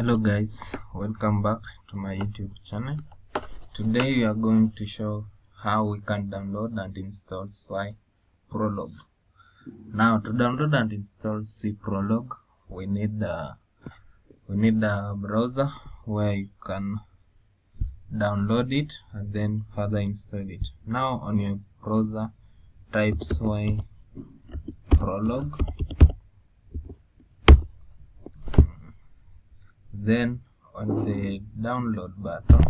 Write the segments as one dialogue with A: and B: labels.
A: Hello guys, welcome back to my YouTube channel. Today we are going to show how we can download and install SwiProlog. Now to download and install SwiProlog, we need a browser where you can download it and then further install it. Now on your browser, type SwiProlog. Then on the download button,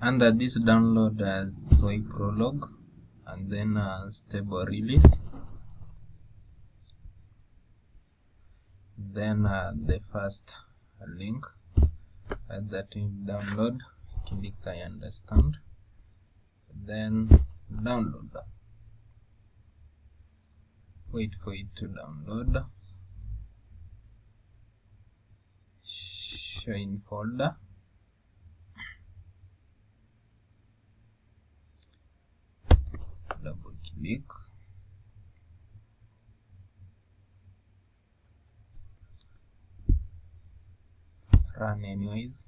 A: under this download as SwiProlog and then stable release, then the first link that you download, click I understand, then download. Wait for it to download. Show in folder. Double click. Run anyways.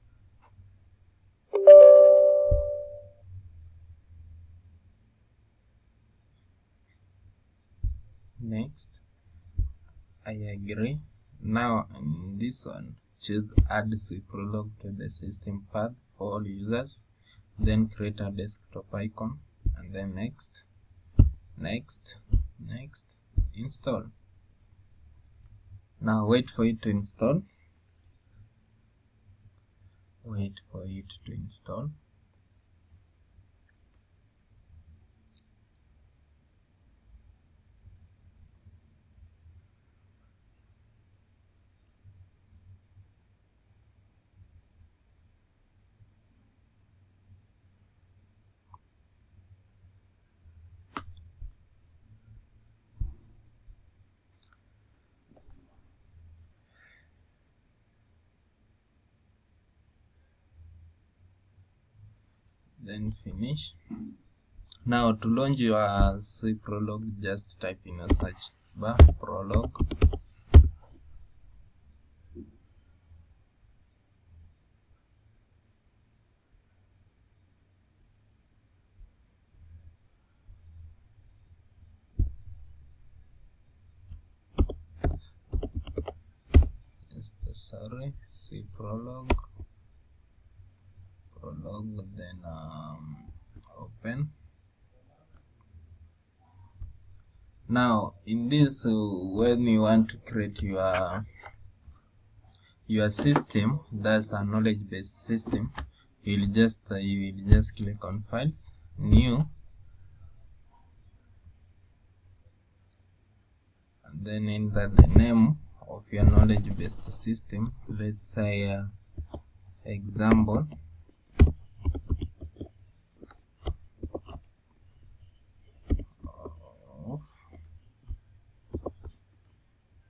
A: Next, I agree. Now in this one, choose add SwiProlog to the system path for all users, then create a desktop icon, and then next, install. Now wait for it to install. Then finish. Now to launch your SwiProlog, just type in a search bar prolog. SwiProlog, then open. Now in this, when you want to create your system, that's a knowledge-based system, you will just click on files, new, and then enter the name of your knowledge-based system. Let's say example.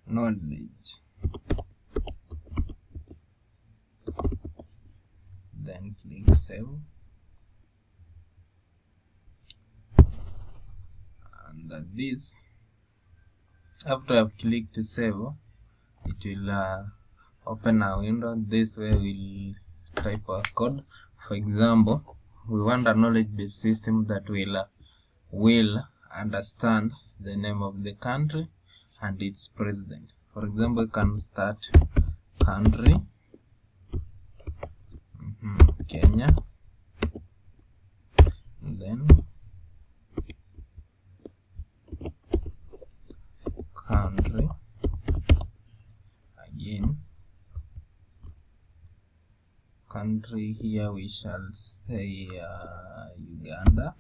A: Knowledge. Then click save, and this, after I've clicked save, it will open a window. This way we'll type our code. For example, we want a knowledge-based system that will understand the name of the country and its president. For example, you can start country, Kenya, and then country, again country, here we shall say Uganda,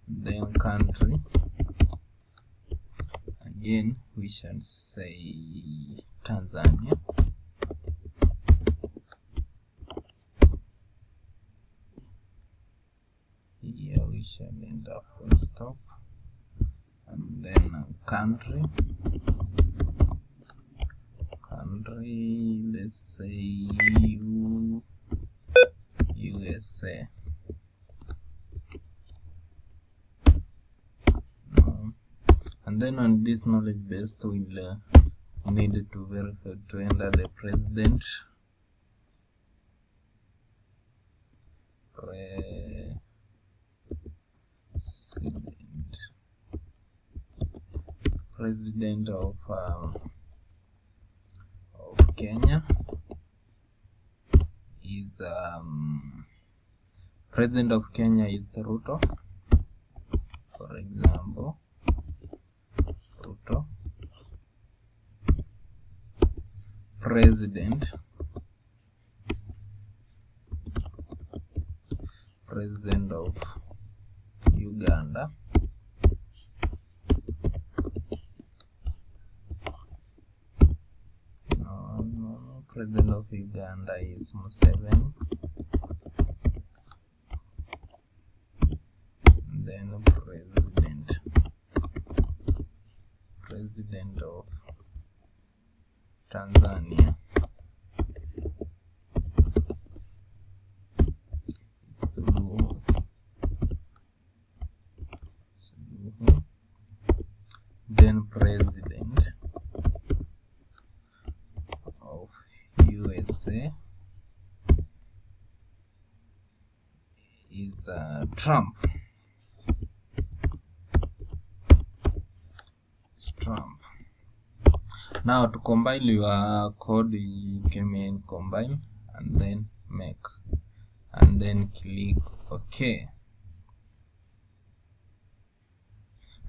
A: then country, again we shall say Tanzania, here we shall end up full stop, and then country, let's say USA, And then on this knowledge base we'll need to verify to enter the president, president of Kenya is president of Kenya is Ruto, for example. Ruto. President of Uganda, president of Uganda is Museveni. Then president of Tanzania, suluhu. Then president of USA is Trump. Now to compile your code, you can in compile and then make and then click OK.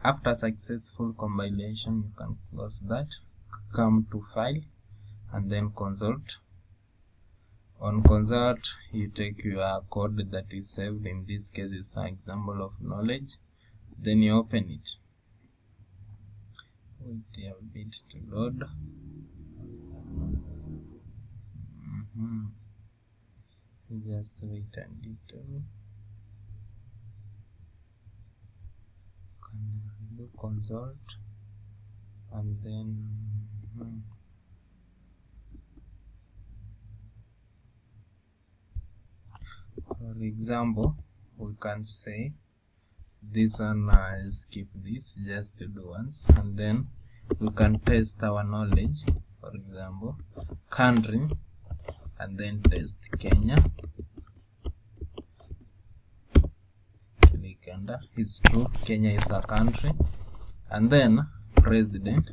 A: After successful compilation, you can close that, come to file and then consult. On consult, you take your code that is saved. In this case is an example of knowledge. Then you open it. Wait a bit to load. Just wait a little. Can do consult and then for example, we can say this one, skip this, just to do once, and then we can test our knowledge. For example, country, and then test Kenya. Click enter. It's true, Kenya is a country. And then president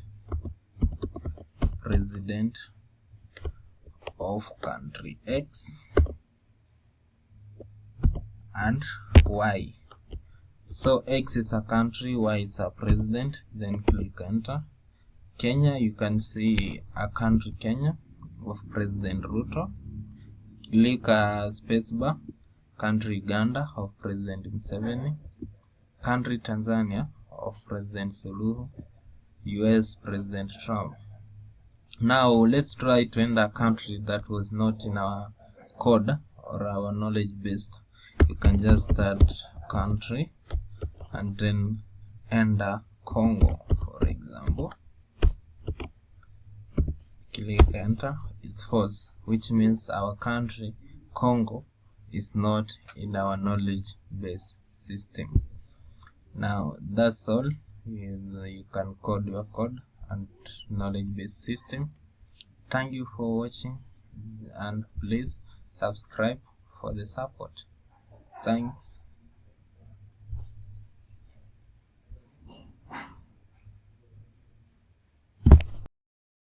A: of country X and Y. So X is a country, Y is a president. Then click enter. Kenya, you can see a country Kenya of President Ruto. Click spacebar. Country Uganda of President Museveni. Country Tanzania of President Suluhu. US President Trump. Now let's try to enter a country that was not in our code or our knowledge base. You can just start country and then enter Congo, for example. Click enter. It's false, which means our country Congo is not in our knowledge base system. Now that's all. You can code your code and knowledge base system. Thank you for watching, and please subscribe for the support. Thanks.